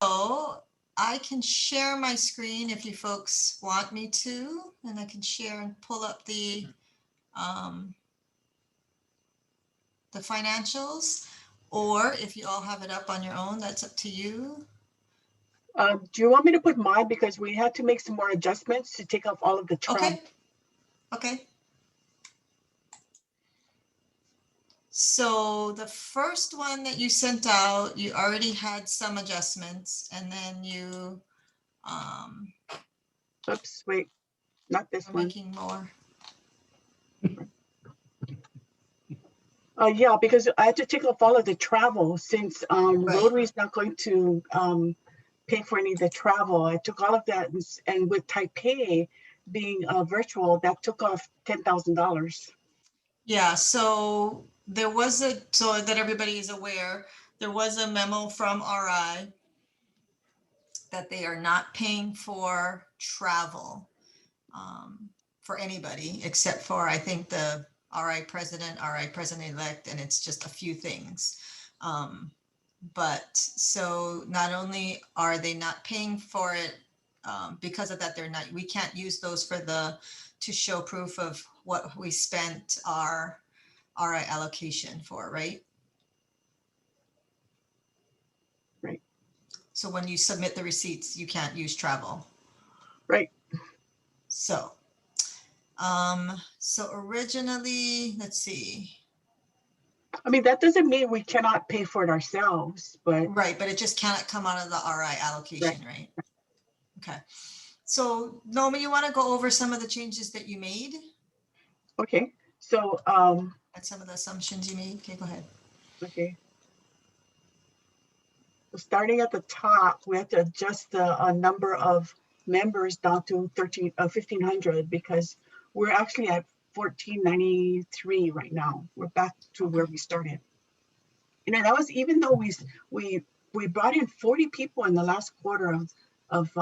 So I can share my screen if you folks want me to, and I can share and pull up the financials, or if you all have it up on your own, that's up to you. Do you want me to put mine, because we had to make some more adjustments to take off all of the travel? Okay. So the first one that you sent out, you already had some adjustments, and then you oops, wait, not this one. Making more. Yeah, because I had to take off all of the travel since Rotary is not going to pay for any of the travel. I took all of that, and with Taipei being virtual, that took off $10,000. Yeah, so there was so that everybody is aware, there was a memo from RI that they are not paying for travel for anybody except for, I think, the RI president-elect, and it's just a few things. But so not only are they not paying for it, because of that, we can't use those to show proof of what we spent our RI allocation for, right? Right. So when you submit the receipts, you can't use travel. Right. So, so originally, let's see. I mean, that doesn't mean we cannot pay for it ourselves, but. Right, but it just cannot come out of the RI allocation, right? Okay. So, Nomi, you want to go over some of the changes that you made? Okay. So, and some of the assumptions you made. Okay, go ahead. Okay. So starting at the top, we have to adjust the number of members down to 1,500 because we're actually at 1,493 right now. We're back to where we started. You know, that was even though we brought in 40 people in the last quarter of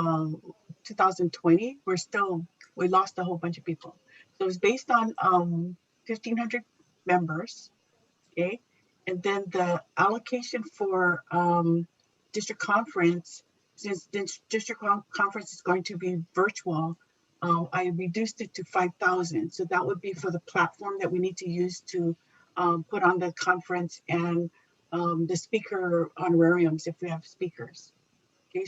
2020. We lost a whole bunch of people. So it's based on 1,500 members, okay? And then the allocation for district conference, since district conference is going to be virtual, I reduced it to 5,000. So that would be for the platform that we need to use to put on the conference and the speaker honorariums if we have speakers. Okay,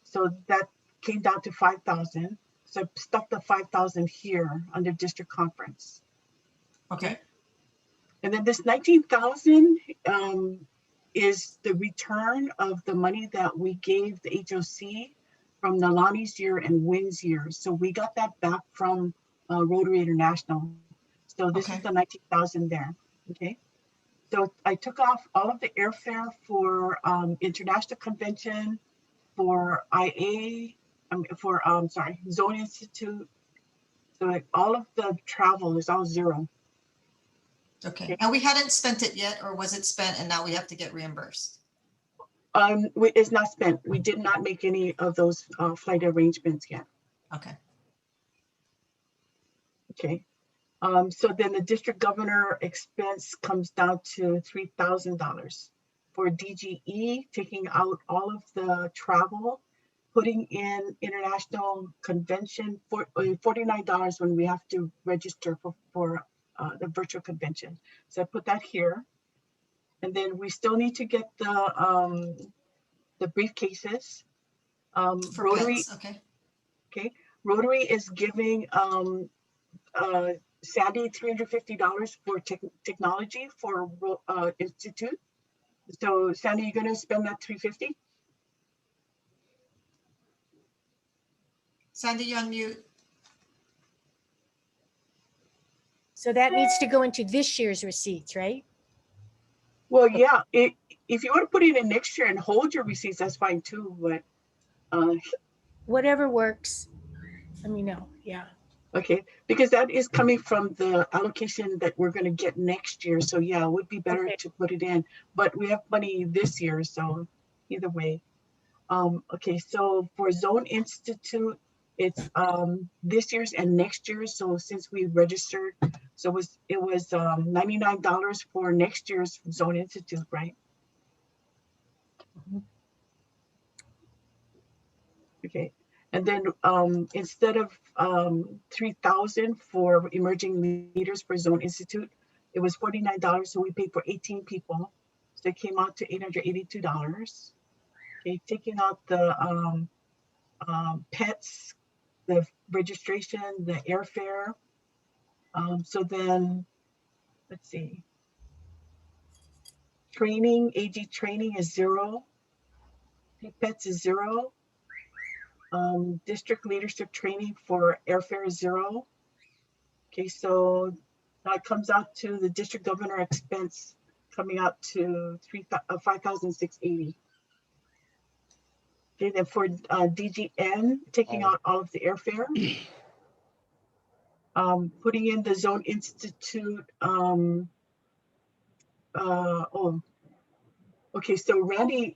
so that came down to 5,000. So I stuck the 5,000 here under district conference. Okay. And then this 19,000 is the return of the money that we gave the HOC from Nalani's year and Wynn's year. So we got that back from Rotary International. So this is the 19,000 there. Okay. So I took off all of the airfare for international convention, for IA, Zone Institute. So like all of the travel is all zero. Okay. And we hadn't spent it yet, or was it spent and now we have to get reimbursed? It's not spent. We did not make any of those flight arrangements yet. Okay. Okay. So then the district governor expense comes down to $3,000 for DGE, taking out all of the travel, putting in international convention for $49 when we have to register for the virtual convention. So I put that here. And then we still need to get the briefcases. Rotary, okay. Rotary is giving Sandy $350 for technology for institute. So Sandy, you're going to spend that $350? Sandy, you're on mute. So that needs to go into this year's receipts, right? Well, yeah. If you want to put it in next year and hold your receipts, that's fine too. But whatever works. Let me know. Yeah. Okay, because that is coming from the allocation that we're going to get next year. So yeah, it would be better to put it in. But we have money this year, so either way. Okay, so for Zone Institute, it's this year's and next year's. So since we registered, so it was $99 for next year's Zone Institute, right? Okay, and then instead of 3,000 for emerging leaders for Zone Institute, it was $49. So we paid for 18 people. So it came out to $882. Okay, taking out the pets, the registration, the airfare. So then, let's see, training, AG training is $0. Pets is $0. District leadership training for airfare is $0. Okay, so that comes out to the district governor expense coming out to 5,680. Okay, then for DGN, taking out all of the airfare, putting in the Zone Institute. Okay, so Randy,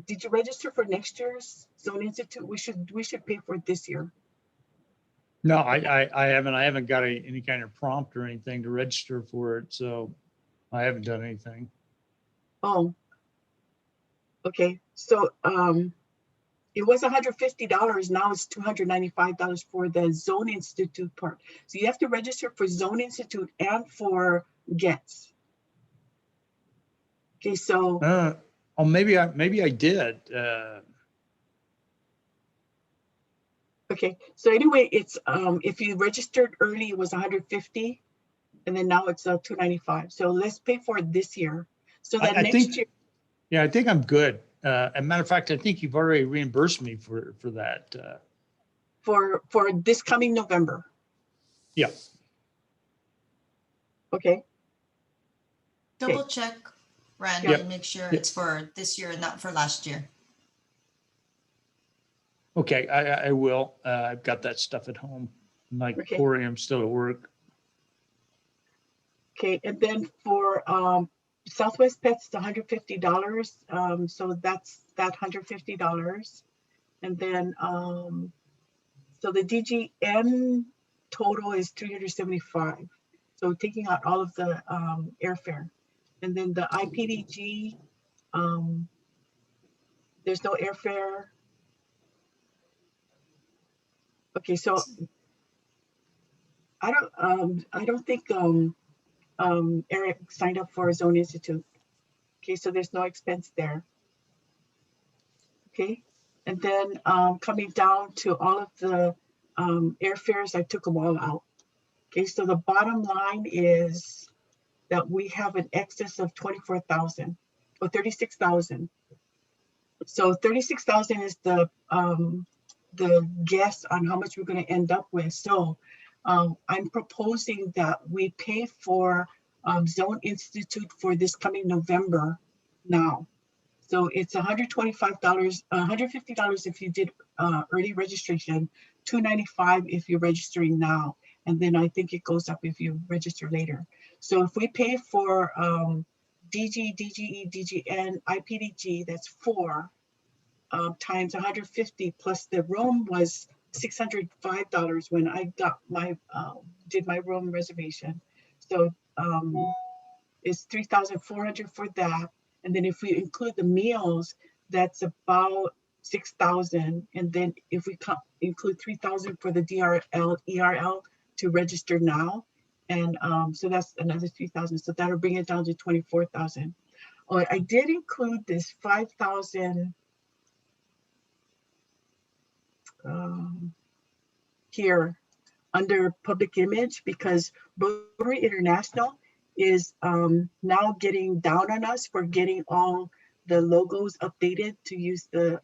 did you register for next year's Zone Institute? We should pay for it this year. No, I haven't got any kind of prompt or anything to register for it, so I haven't done anything. Oh, okay. So it was $150. Now it's $295 for the Zone Institute part. So you have to register for Zone Institute and for GETS. Okay, so Oh, maybe I did. okay. So anyway, it's if you registered early, it was 150, and then now it's 295. So let's pay for it this year. So that I next think, year. yeah, I think I'm good. As a matter of fact, I think you've already reimbursed me for that. For this coming November. Yeah. Okay. Double check, Randy, Yep. and make sure Yep. it's for this year and not for last year. Okay, I will. I've got that stuff at home. Like Okay. Corey, I'm still at work. Okay, and then for Southwest Pets, it's $150. So that's that $150. And then so the DGN total is $375. So taking out all of the airfare. And then the IPDG, there's no airfare. Okay, so I don't think Eric signed up for Zone Institute. Okay, so there's no expense there. Okay, and then coming down to all of the airfares, I took them all out. Okay, so the bottom line is that we have an excess of 24,000 or 36,000. So 36,000 is the guess on how much we're going to end up with. So I'm proposing that we pay for Zone Institute for this coming November now. So it's $125, $150 if you did early registration, $295 if you're registering now. And then I think it goes up if you register later. So if we pay for DG, DGE, DGN, IPDG, that's 4 times 150 plus the room was $605 when I got my did my room reservation. So it's 3,400 for that. And then if we include the meals, that's about 6,000. And then if we include 3,000 for the DRL, ERL to register now, and so that's another 3,000. So that'll bring it down to 24,000. Oh, I did include this 5,000 here under public image because Rotary International is now getting down on us for getting all the logos updated to use the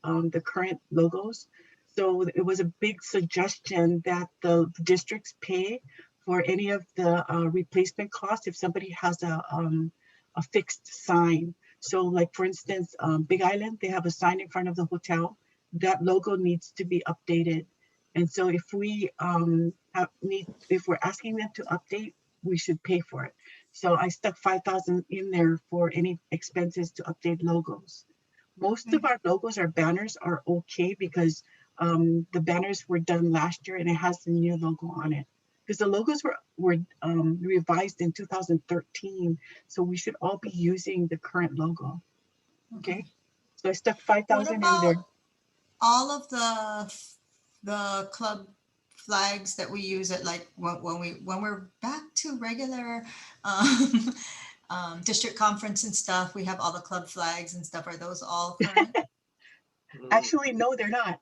current logos. So it was a big suggestion that the districts pay for any of the replacement costs if somebody has a fixed sign. So like for instance, Big Island, they have a sign in front of the hotel. That logo needs to be updated. And so if we if we're asking them to update, we should pay for it. So I stuck 5,000 in there for any expenses to update logos. Most of our logos, our banners are okay because the banners were done last year and it has the new logo on it. Because the logos were revised in 2013. So we should all be using the current logo. Okay. So I stuck 5,000 in there. all of the club flags that we use at like when we're back to regular district conference and stuff, we have all the club flags and stuff. Are those all current? Actually, no, they're not.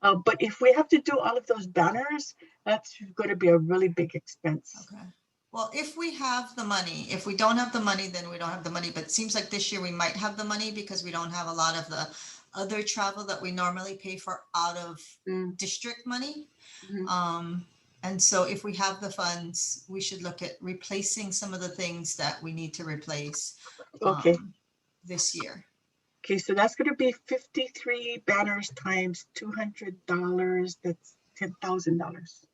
But if we have to do all of those banners, that's going to be a really big expense. Okay. Well, if we have the money, if we don't have the money, then we don't have the money. But it seems like this year we might have the money because we don't have a lot of the other travel that we normally pay for out of Mm, district money. mhm. And so if we have the funds, we should look at replacing some of the things that we need to replace Okay. this year. Okay, so that's going to be 53 banners times $200. That's $10,000.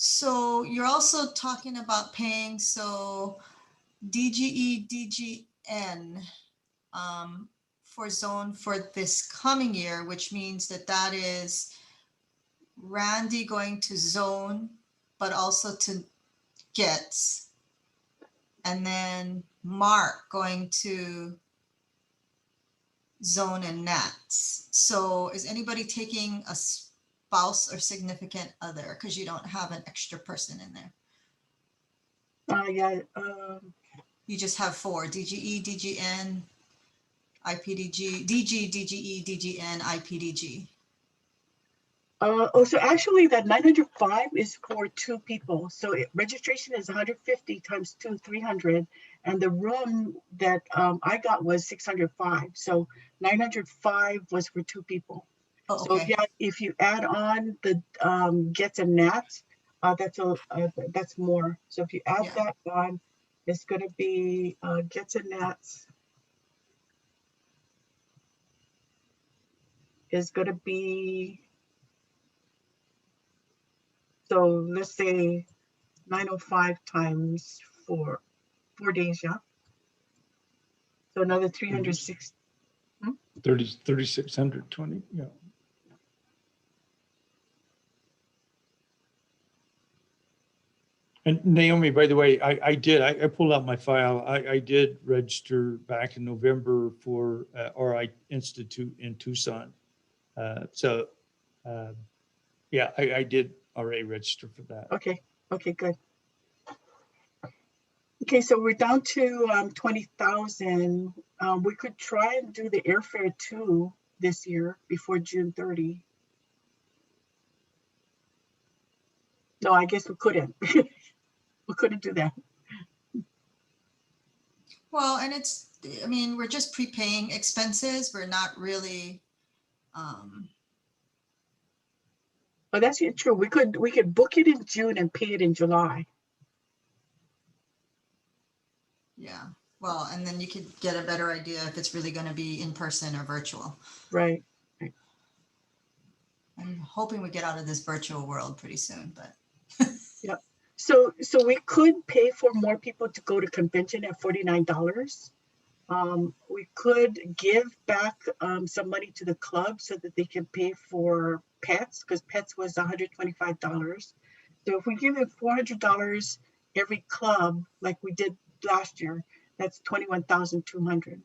So you're also talking about paying, so DGE, DGN for zone for this coming year, which means that that is Randy going to zone, but also to gets, and then Mark going to zone and nats. So is anybody taking a spouse or significant other? Because you don't have an extra person in there. Yeah. You just have 4, DGE, DGN, IPDG, DG, DGE, DGN, IPDG. Oh, so actually that 905 is for 2 people. So registration is 150 times 2, 300. And the room that I got was 605. So 905 was for 2 people. Oh, So okay. if you add on the gets and nats, that's more. So if you add Yeah. that on, it's going to be gets and nats is going to be, so let's say 905 times 4 days, yeah. So another 306. 3,620, yeah. And Naomi, by the way, I pulled out my file. I did register back in November for RI Institute in Tucson. So, yeah, I did already register for that. Okay, good. Okay, so we're down to 20,000. We could try and do the airfare too this year before June 30. No, I guess we couldn't. We couldn't do that. Well, and it's, I mean, we're just prepaying expenses. We're not really, But that's true. We could book it in June and pay it in July. yeah. Well, and then you could get a better idea if it's really going to be in person or virtual. Right. I'm hoping we get out of this virtual world pretty soon, but. Yep. So we could pay for more people to go to convention at $49. We could give back some money to the club so that they can pay for pets, because pets was $125. So if we give them $400 every club, like we did last year, that's $21,200.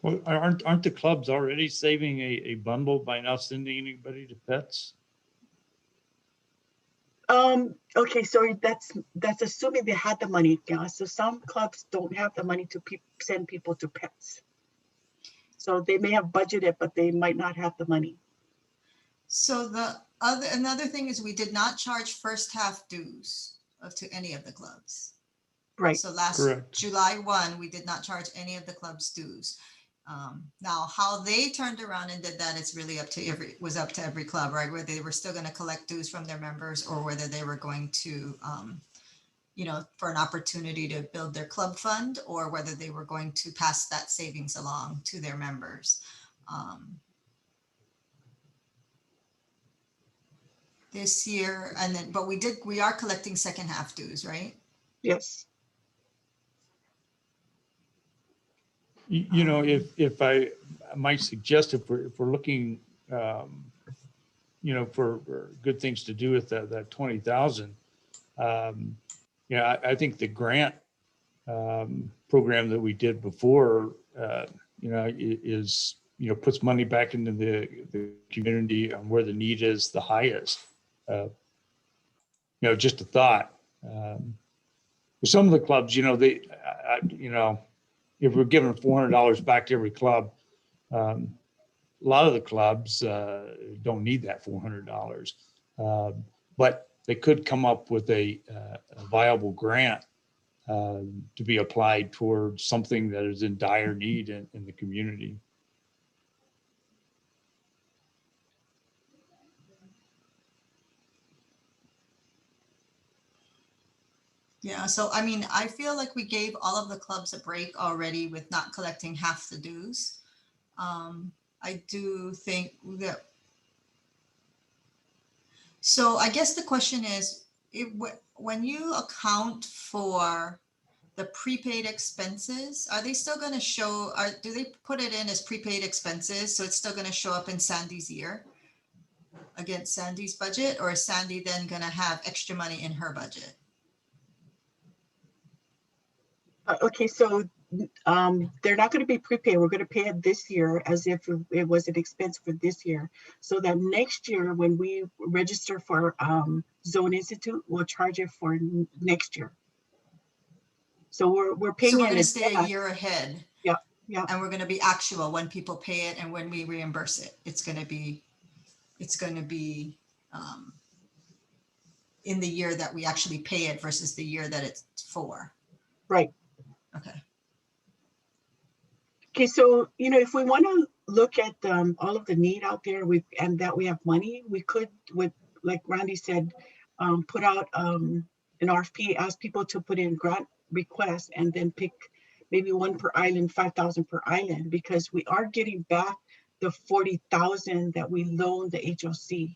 Well, aren't the clubs already saving a bundle by not sending anybody to pets? Okay, so that's assuming they had the money. Yeah. So some clubs don't have the money to send people to pets. So they may have budgeted, but they might not have the money. So another thing is we did not charge first half dues to any of the clubs. Right. So Correct. July 1, we did not charge any of the clubs dues. Now, how they turned around and did that, it's really up to every club, right? Whether they were still going to collect dues from their members or whether they were going to, for an opportunity to build their club fund, or whether they were going to pass that savings along to their members. This year, but we are collecting second half dues, right? Yes. You know, if I might suggest, if we're looking, for good things to do with that 20,000, I think the grant program that we did before, is puts money back into the community on where the need is the highest. Just a thought. With some of the clubs, if we're giving $400 back to every club, a lot of the clubs don't need that $400, but they could come up with a viable grant to be applied towards something that is in dire need in the community. Yeah, so I mean, I feel like we gave all of the clubs a break already with not collecting half the dues. I do think that. So I guess the question is, when you account for the prepaid expenses, are they still going to show, do they put it in as prepaid expenses? So it's still going to show up in Sandy's year against Sandy's budget, or is Sandy then going to have extra money in her budget? Okay, so they're not going to be prepaid. We're going to pay it this year as if it was an expense for this year. So that next year, when we register for Zone Institute, we'll charge it for next year. So we're paying. So we're in going to stay a advance. year ahead. Yeah, yeah. And we're going to be actual when people pay it and when we reimburse it. It's going to be in the year that we actually pay it versus the year that it's for. Right. Okay. Okay, so if we want to look at all of the need out there, and that we have money, we could, with like Randy said, put out an RFP, ask people to put in grant requests, and then pick maybe one per island, 5,000 per island, because we are getting back the 40,000 that we loaned the HOC.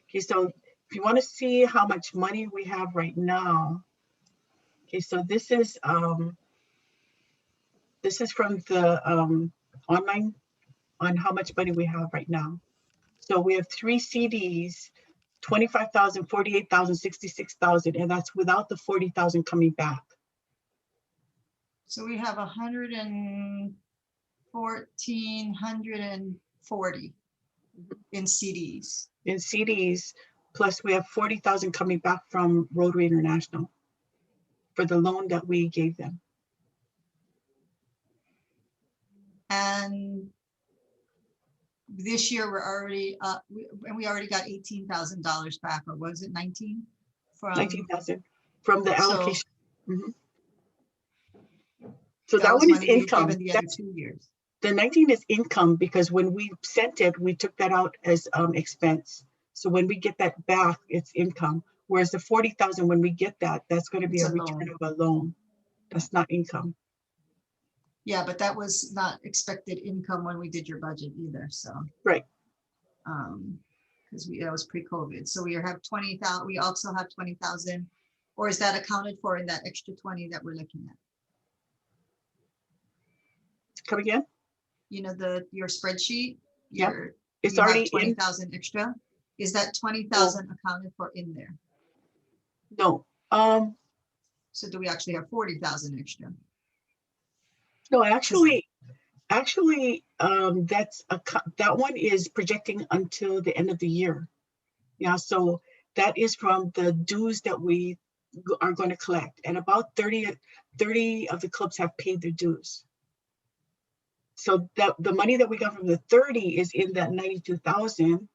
Okay, so if you want to see how much money we have right now, okay, so this is from the online on how much money we have right now. So we have 3 CDs, 25,000, 48,000, 66,000, and that's without the 40,000 coming back. So we have 140 in CDs. In CDs, plus we have 40,000 coming back from Rotary International for the loan that we gave them. And this year we're already we already got $18,000 back, or was it 19? From 19,000 from the allocation. So that that was one is money we've income. given the other 2 years. The 19 is income because when we sent it, we took that out as expense. So when we get that back, it's income. Whereas the 40,000, when we get that, that's going to be It's a a return loan. of a loan. That's not income. Yeah, but that was not expected income when we did your budget either. So Right. Because that was pre-COVID. So we have 20,000. We also have 20,000, or is that accounted for in that extra 20 that we're looking at? Come again? Your spreadsheet. Yep. It's you already have 20,000 extra. Is that 20,000 accounted for in there? No. So do we actually have 40,000 extra? No, actually, that one is projecting until the end of the year. Yeah, so that is from the dues that we are going to collect, and about 30 of the clubs have paid their dues. So that the money that we got from the 30 is in that 92,000.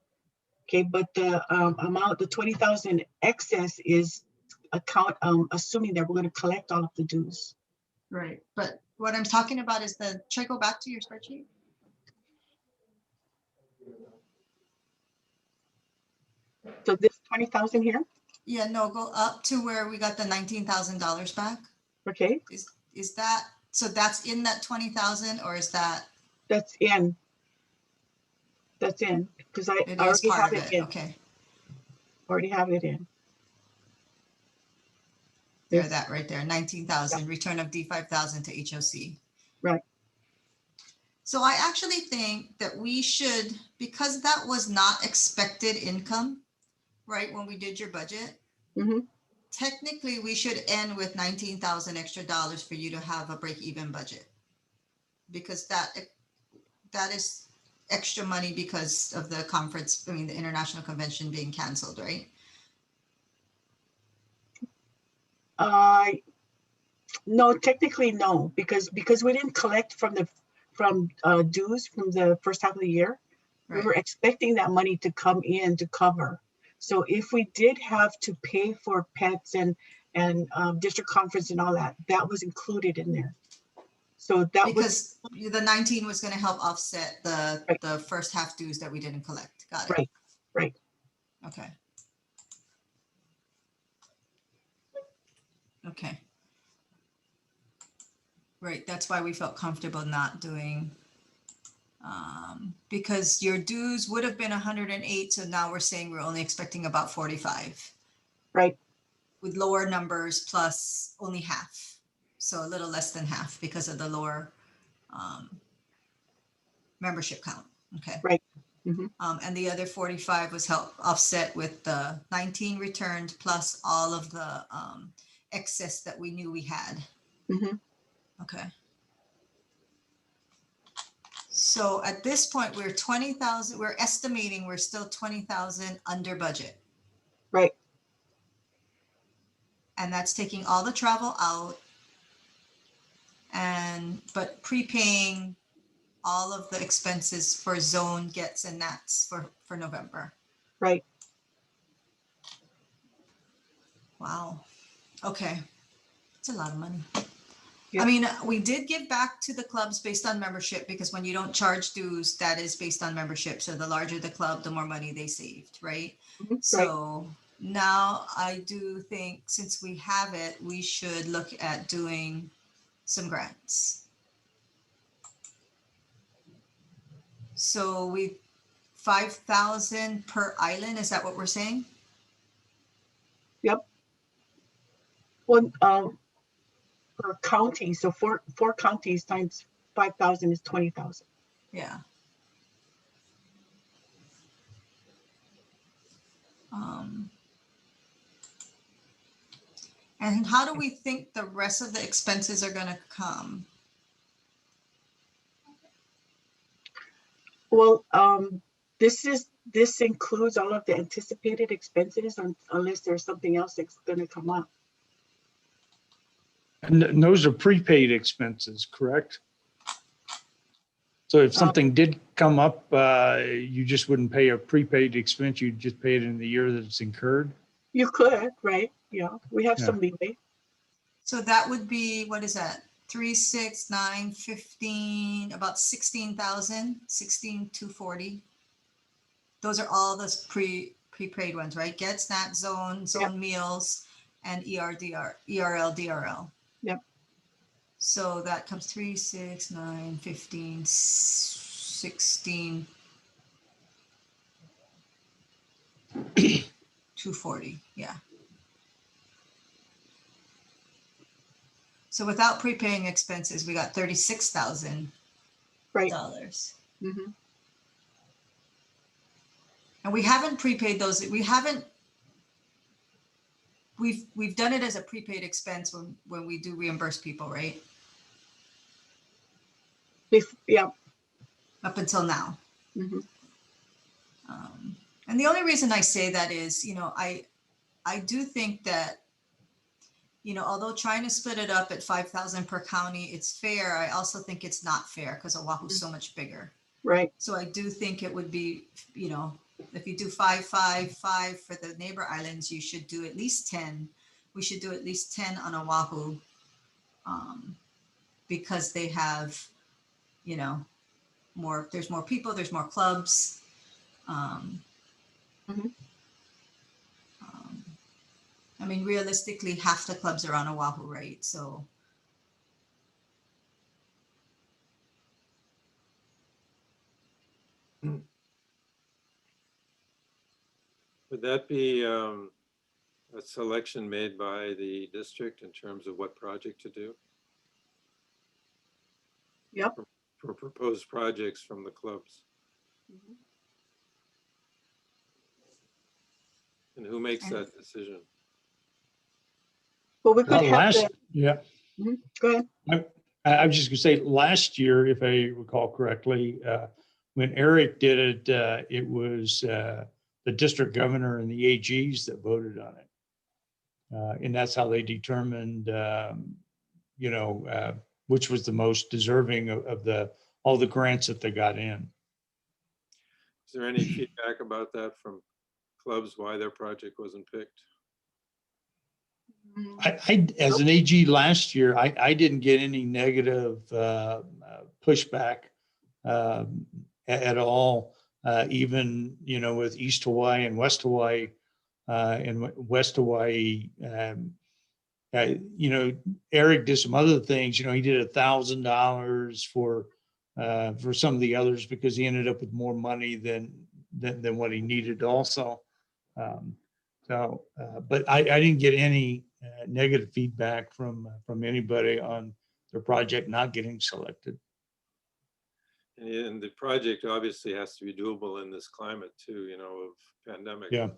Okay, but the amount, the 20,000 excess is assuming that we're going to collect all of the dues. Right, but what I'm talking about is should I go back to your spreadsheet? So this 20,000 here? Yeah, no, go up to where we got the $19,000 back. Okay. Is that, so that's in that 20,000, or is that? That's in. That's in, because I It is already part have of it it, in. okay. Already have it in. There, Yes. that right there, 19,000, return of D5,000 to HOC. Right. So I actually think that we should, because that was not expected income, right, when we did your budget, technically we should end with 19,000 extra dollars for you to have a break-even budget. Because that that is extra money because of the conference, I mean, the international convention being canceled, right? No, technically no, because we didn't collect from dues from the first half of the year. We Right. were expecting that money to come in to cover. So if we did have to pay for pets and district conference and all that, that was included in there. So that was Because the 19 was gonna help offset Right. the first half dues that we didn't collect. Got it. right, right. Okay. Okay. Right, that's why we felt comfortable not doing, because your dues would have been 108, so now we're saying we're only expecting about 45 Right. with lower numbers plus only half. So a little less than half because of the lower membership count. Okay. Right. Mhm. And the other 45 was help offset with the 19 returned plus all of the excess that we knew we had. Mhm. Okay. So at this point, we're 20,000, we're estimating we're still 20,000 under budget. Right. And that's taking all the travel out but prepaying all of the expenses for zone gets and nats for November. Right. Wow. Okay. It's a lot of money. Yeah. I mean, we did give back to the clubs based on membership because when you don't charge dues, that is based on membership. So the larger the club, the more money they saved, right? Mhm. Right. So now I do think since we have it, we should look at doing some grants. So 5,000 per island, is that what we're saying? Yep. Well, per county, so four counties times 5,000 is 20,000. Yeah. And how do we think the rest of the expenses are going to come? Well, this includes all of the anticipated expenses unless there's something else that's going to come up. And those are prepaid expenses, correct? So if something did come up, you just wouldn't pay a prepaid expense, you'd just pay it in the year that it's incurred? You could, right? Yeah, we have some leeway. So that would be, what is that? 3, 6, 9, 15, about 16,000, 16,240. Those are all the prepaid ones, right? Get, Snap, Zone Meals, and ERL, DRL. Yep. So that comes 3, 6, 9, 15, 16, 240. Yeah. So without prepaying expenses, we got $36,000. Right. Mm-hmm. And we haven't prepaid those. We've done it as a prepaid expense when we do reimburse people, right? Yeah. Up until now. Mm-hmm. And the only reason I say that is, I do think that, although trying to split it up at 5,000 per county, it's fair. I also think it's not fair because Oahu's so much bigger. Right. So I do think it would be, if you do 5, 5, 5 for the neighbor islands, you should do at least 10. We should do at least 10 on Oahu, because they have, there's more people, there's more clubs. Mm-hmm. I mean, realistically, half the clubs are on Oahu, right? So. Would that be a selection made by the district in terms of what project to do? Yep. For proposed projects from the clubs. Mm-hmm. And who makes that decision? Well, we could have Yeah. Go ahead. I was just gonna say, last year, if I recall correctly, when Eric did it, it was the district governor and the AGs that voted on it. And that's how they determined, which was the most deserving of all the grants that they got in. Is there any feedback about that from clubs, why their project wasn't picked? As an AG last year, I didn't get any negative pushback at all. Even, with East Hawaii and West Hawaii, and West Hawaii, Eric did some other things. He did $1,000 for some of the others because he ended up with more money than what he needed also. But I didn't get any negative feedback from anybody on their project not getting selected. And the project obviously has to be doable in this climate too, of pandemic. Yeah.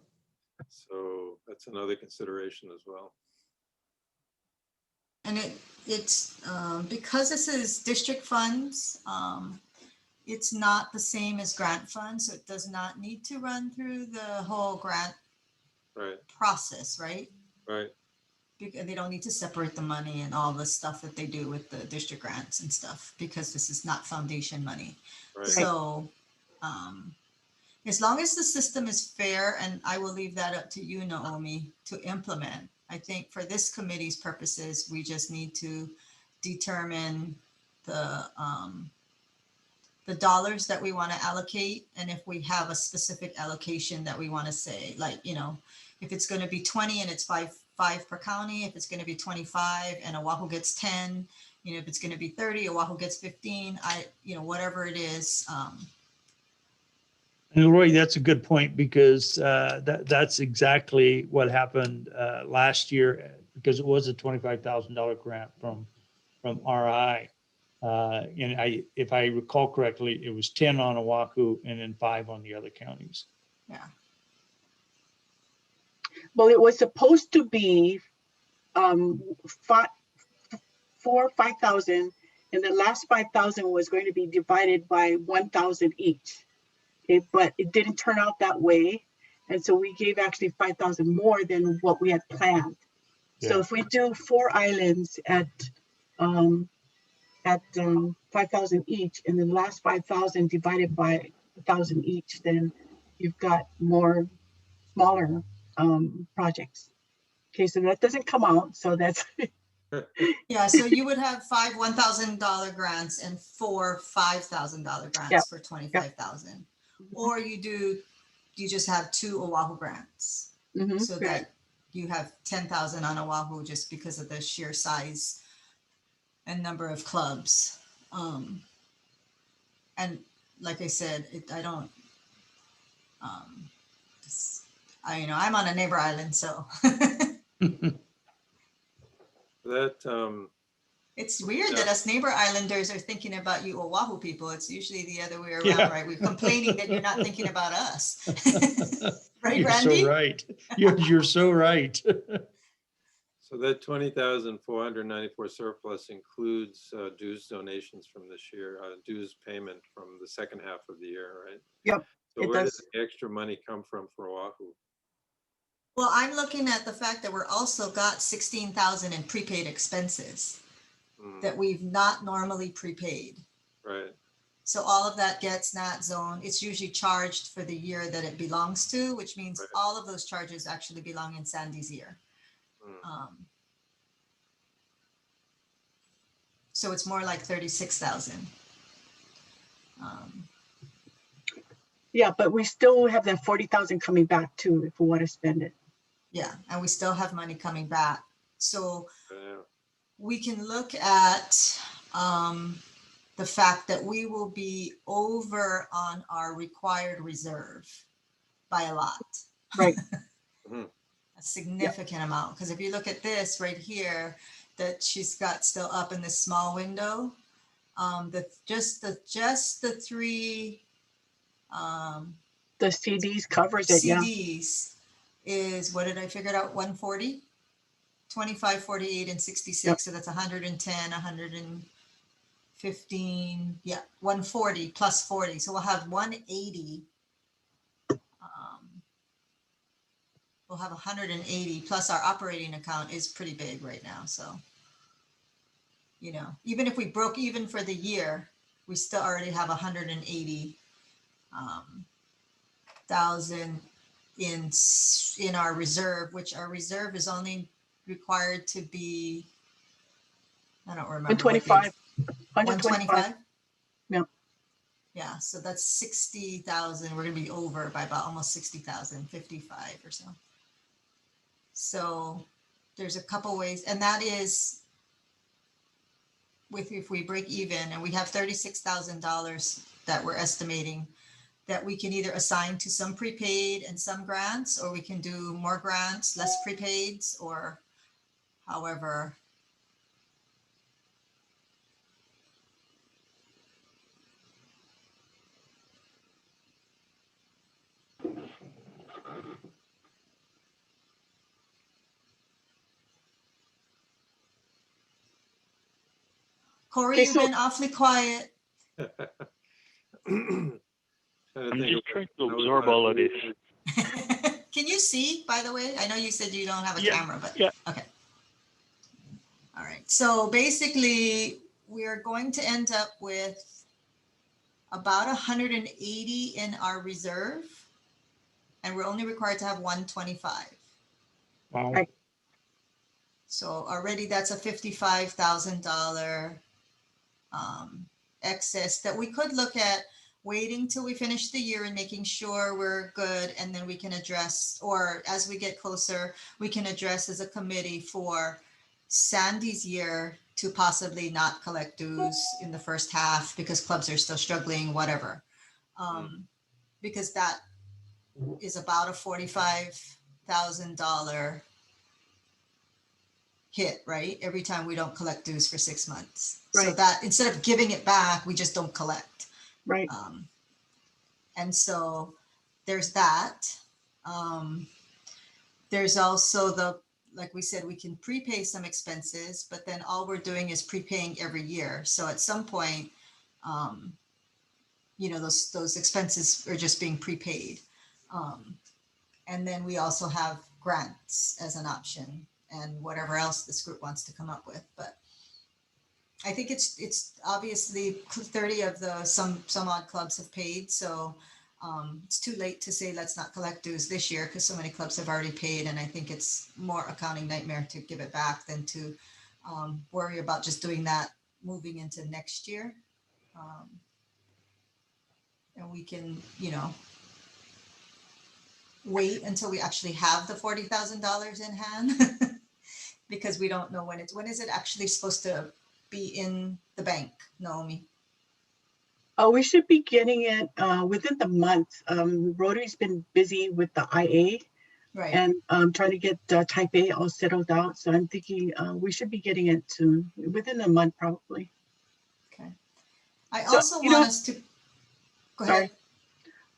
So that's another consideration as well. And it's because this is district funds, it's not the same as grant funds, so it does not need to run through the whole grant Right, process, right? right. Because they don't need to separate the money and all the stuff that they do with the district grants and stuff, because this is not foundation money. Right. So as long as the system is fair, and I will leave that up to you, Naomi, to implement. I think for this committee's purposes, we just need to determine the dollars that we want to allocate. And if we have a specific allocation that we want to say, like, if it's going to be 20 and it's five per county, if it's going to be 25 and Oahu gets 10, if it's going to be 30, Oahu gets 15, whatever it is. And Roy, that's a good point, because that's exactly what happened last year, because it was a $25,000 grant from RI. And if I recall correctly, it was 10 on Oahu and then 5 on the other counties. Yeah. Well, it was supposed to be 5,000, and the last 5,000 was going to be divided by 1,000 each. But it didn't turn out that way. And so we gave actually 5,000 more than what we had planned. So Yeah. if we do 4 islands at 5,000 each, and the last 5,000 divided by 1,000 each, then you've got more smaller projects. Okay, so that doesn't come out. So that's Yeah, so you would have 5 $1,000 grants and 4 $5,000 grants Yep. for 25,000. Or you just have 2 Oahu grants, so right. that you have 10,000 on Oahu just because of the sheer size and number of clubs. And like I said, I'm on a neighbor island, so That, it's weird that us neighbor islanders are thinking about you Oahu people. It's usually the other way around, Yeah. right? We're complaining that you're not thinking about us. Right, You're Randy? so right. You're so right. so that 20,494 surplus includes dues donations from this year, dues payment from the second half of the year, right? Yep, So it where does. does the extra money come from for Oahu? Well, I'm looking at the fact that we're also got 16,000 in prepaid expenses that we've not normally prepaid. Right, So all of that gets not zoned. It's usually charged for the year that it belongs to, which means Right. all of those charges actually belong in Sandy's year. So it's more like 36,000. Yeah, but we still have that 40,000 coming back too if we want to spend it. Yeah, and we still have money coming back. So yeah, we can look at the fact that we will be over on our required reserve by a lot. Right. A significant amount, because if you look at this right here that she's got still up in this small window, just the 3 The CDs covers it. Yeah. CDs is, what did I figure it out? 140, 25, 48, and 66. Yep. So that's 110, 100 and 15, yeah, 140 plus 40. So we'll have 180. We'll have 180 plus our operating account is pretty big right now. So, you know, even if we broke even for the year, we still already have 180 thousand in our reserve, which our reserve is only required to be, I don't remember. 125. 125? Yeah. Yeah, so that's 60,000. We're gonna be over by about almost 60,000, 55 or so. So there's a couple ways, and that is if we break even and we have $36,000 that we're estimating that we can either assign to some prepaid and some grants, or we can do more grants, less prepaids, or however. Corey, Okay, you've so- been awfully quiet. I'm I'm just trying to absorb all of this. Can you see, by the way? I know you said you don't have a Yeah, camera, but yeah. okay. All right. So basically, we are going to end up with about 180 in our reserve, and we're only required to have 125. Wow. Right. So already that's a $55,000 excess that we could look at waiting till we finish the year and making sure we're good, and then we can address, or as we get closer, we can address as a committee for Sandy's year to possibly not collect dues in the first half because clubs are still struggling, whatever. Because that is about a $45,000 hit, right? Every time we don't collect dues for 6 months. So Right. that instead of giving it back, we just don't collect. Right. And so there's that. There's also like we said, we can prepay some expenses, but then all we're doing is prepaying every year. So at some point, you know, those expenses are just being prepaid. And then we also have grants as an option and whatever else this group wants to come up with. But I think it's obviously 30 of the some odd clubs have paid. So it's too late to say let's not collect dues this year because so many clubs have already paid. And I think it's more accounting nightmare to give it back than to worry about just doing that moving into next year. And we can, you know, wait until we actually have the $40,000 in hand because we don't know when is it actually supposed to be in the bank, Naomi? Oh, we should be getting it within the month. Rotary's been busy with the IA Right. and trying to get type A all settled out. So I'm thinking we should be getting it soon, within a month probably. Okay. I So, also you want know- us to go Sorry.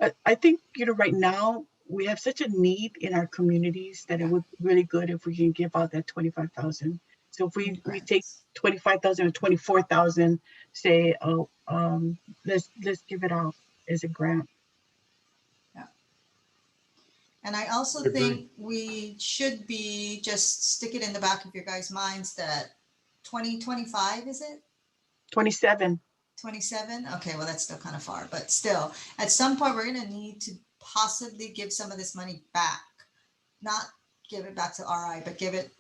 ahead. I think, you know, right now we have such a need in our communities that it would be really good if we can give out that 25,000. So if we take 25,000 or 24,000, say, let's give it out as a grant. And I also Agree. think we should be just stick it in the back of your guys' minds that 2025, is it? 27. 27? Okay, well, that's still kind of far, but still, at some point, we're going to need to possibly give some of this money back. Not give it back to RI, but give it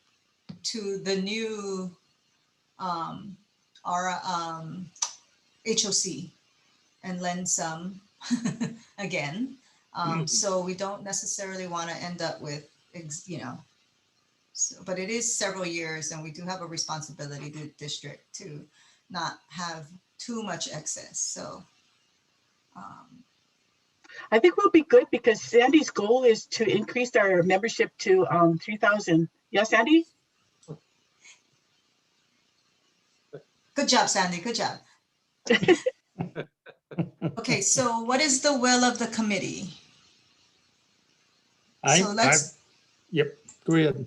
to the new HOC and lend some again. So we don't necessarily want to end up with, you know, but it is several years and we do have a responsibility to the district to not have too much excess. So I think we'll be good because Sandy's goal is to increase our membership to 3,000. Yes, Sandy? good job, Sandy. Good job. Okay, so what is the will of the committee? So Yep, go ahead.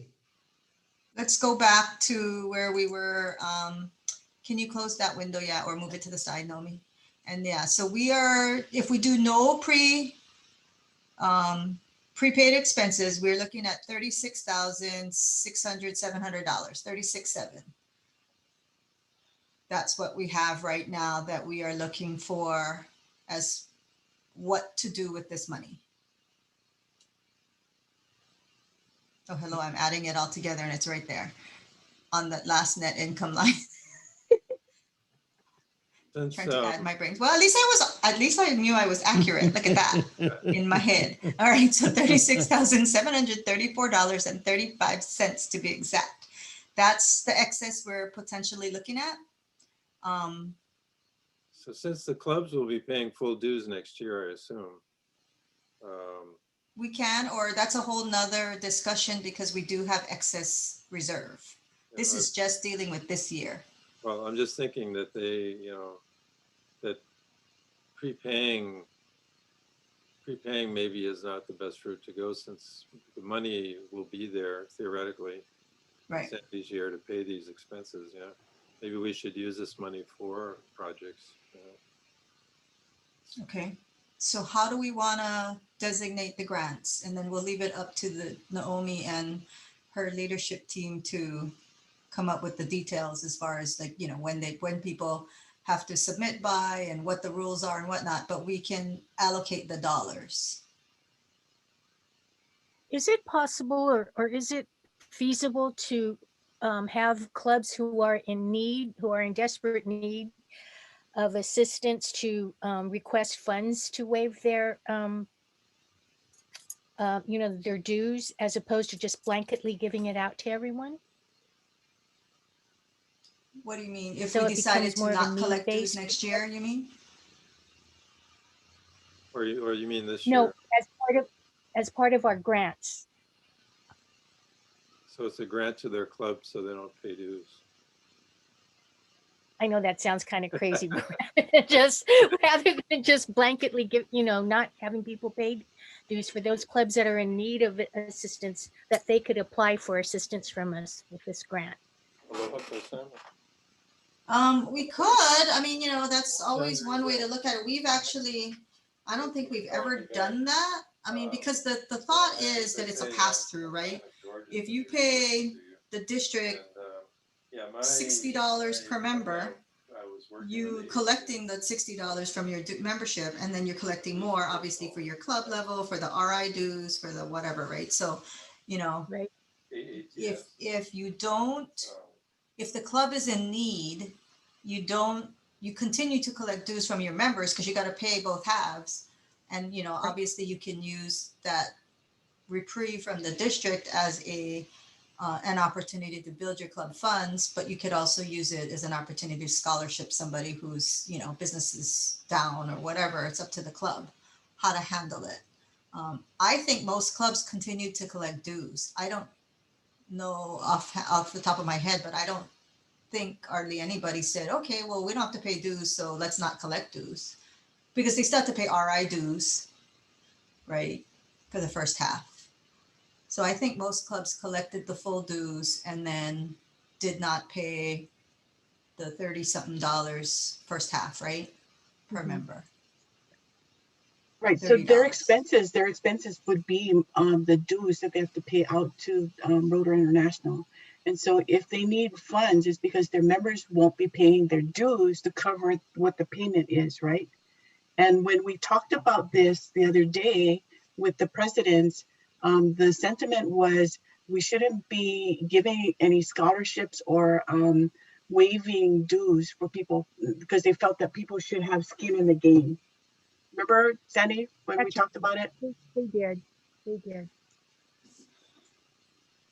let's go back to where we were Can you close that window, yeah, or move it to the side, Nomi? And yeah, so we are, if we do no prepaid expenses, we're looking at $36,700, 36,700. That's what we have right now that we are looking for as what to do with this money. Oh, hello, I'm adding it all together and it's right there on the last net income line. Since, Trying to add my brains. Well, at least I knew I was accurate. Look at that in my head. All right, so $36,734.35 to be exact. That's the excess we're potentially looking at. So since the clubs will be paying full dues next year, I assume. We can, or that's a whole nother discussion because we do have excess reserve. This is just dealing with this year. Well, I'm just thinking that they, that prepaying maybe is not the best route to go since the money will be there theoretically. Right. Each year to pay these expenses. Yeah, maybe we should use this money for projects. Okay. So how do we want to designate the grants? And then we'll leave it up to the Naomi and her leadership team to come up with the details as far as like, when people have to submit by and what the rules are and whatnot, but we can allocate the dollars. Is it possible or is it feasible to have clubs who are in desperate need of assistance to request funds to waive their, their dues as opposed to just blanketly giving it out to everyone? What do you mean? If So we it decided becomes more to of a not collect dues need-based- next year, you mean? Or you mean this No, year? as part of our grants. So it's a grant to their club so they don't pay dues. I know that sounds kind of crazy, but just rather than just blanketly give, not having people pay dues for those clubs that are in need of assistance, that they could apply for assistance from us with this grant. We could, I mean, that's always one way to look at it. We've actually, I don't think we've ever done that. I mean, because the thought is that it's a pass-through, right? If you pay the district $60 per member, you collecting the $60 from your membership, and then you're collecting more, obviously, for your club level, for the RI dues, for the whatever, right? So, Right. if you don't, if the club is in need, you continue to collect dues from your members because you got to pay both halves. And, obviously you can use that reprieve from the district as an opportunity to build your club funds, but you could also use it as an opportunity to scholarship somebody whose, business is down or whatever. It's up to the club how to handle it. I think most clubs continue to collect dues. I don't know off the top of my head, but I don't think hardly anybody said, okay, well, we don't have to pay dues, so let's not collect dues, because they still have to pay RI dues, right, for the first half. So I think most clubs collected the full dues and then did not pay the 30-something dollars first half, right, per member. Right, so their $30. expenses would be the dues that they have to pay out to Rotary International. And so if they need funds, it's because their members won't be paying their dues to cover what the payment is, right? And when we talked about this the other day with the presidents, the sentiment was we shouldn't be giving any scholarships or waiving dues for people because they felt that people should have skin in the game. Remember, Sandy, when we talked about it? They did.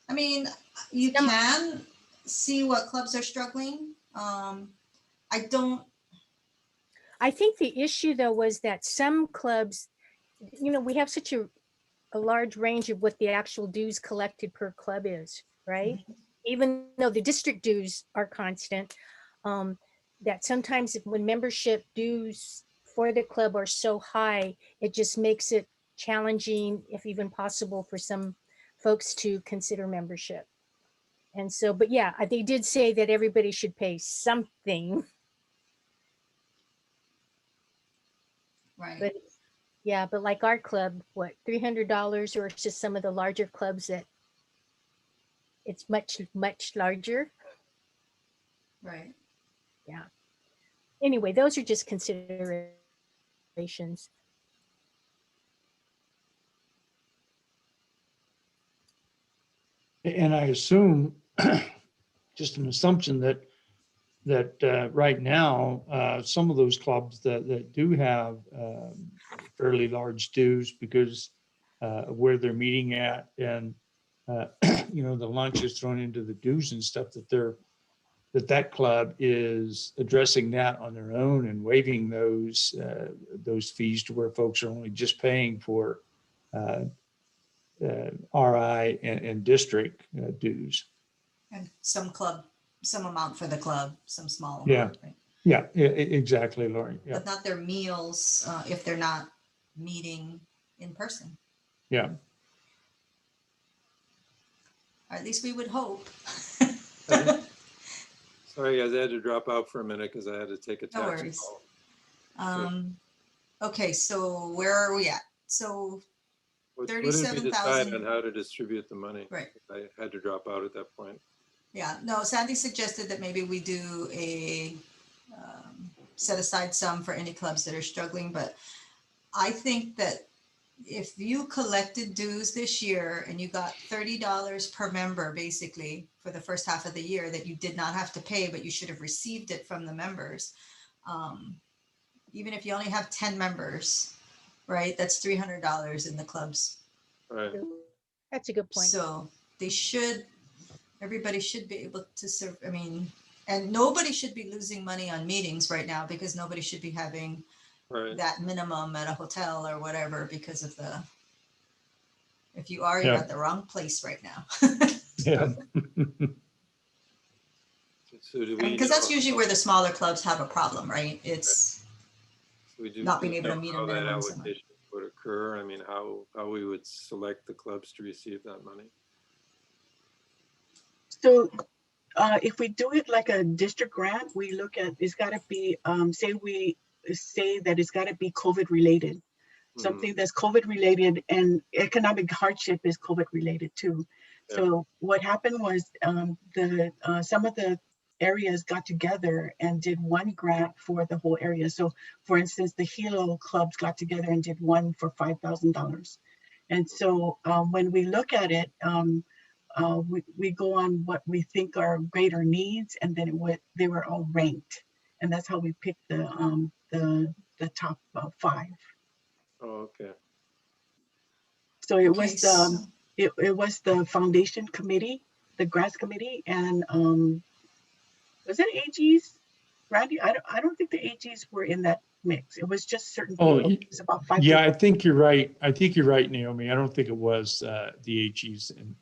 I mean, you can see what clubs are struggling. I think the issue though was that some clubs, we have such a large range of what the actual dues collected per club is, right? Mm-hmm. Even though the district dues are constant, that sometimes when membership dues for the club are so high, it just makes it challenging, if even possible, for some folks to consider membership. And so, but yeah, they did say that everybody should pay something, Right. but yeah, but like our club, what, $300, or it's just some of the larger clubs that it's much, much larger. Right. Yeah. Anyway, those are just considerations. And I assume, just an assumption that right now, some of those clubs that do have fairly large dues because of where they're meeting at and, the lunch is thrown into the dues and stuff that club is addressing that on their own and waiving those fees to where folks are only just paying for RI and district dues. And some amount for the club, some small Yeah. amount, right? Yeah, exactly, Lori. Yeah, But not their meals, if they're not meeting in person. yeah. Or at least we would hope. Sorry, guys, I had to drop out for a minute because I had to take a No taxi worries. call. Okay, so where are we at? So, What did we decide 37,000. on how to distribute the money? Right. I had to drop out at that point. Yeah, no, Sandy suggested that maybe we do set aside some for any clubs that are struggling, but I think that if you collected dues this year and you got $30 per member, basically for the first half of the year that you did not have to pay, but you should have received it from the members. Even if you only have 10 members, right? That's $300 in the clubs. Right. That's a good point. So everybody should be able to serve. I mean, and nobody should be losing money on meetings right now because nobody should be having Right. that minimum at a hotel or whatever because of if you are, Yeah. you're at the wrong place right now. Yeah. So do we? Because that's usually where the smaller clubs have a problem, right? It's not being able to meet a how that minimum. Somewhere. allocation would occur. I mean, how we would select the clubs to receive that money. So if we do it like a district grant, we look at, it's got to be, say that it's got to be COVID related. Something that's COVID related, and economic hardship is COVID related too. Yeah. So what happened was some of the areas got together and did one grant for the whole area. So for instance, the Hilo clubs got together and did one for $5,000. And so when we look at it, we go on what we think are greater needs, and then they were all ranked, and that's how we picked the top 5. Oh, okay. So it Okay, was it was the foundation committee, the grants committee, and was it AGs? Randy, I don't think the AGs were in that mix. It was just certain people. It was about 5 Yeah, people. I think you're right. I think you're right, Naomi. I don't think it was the HEs in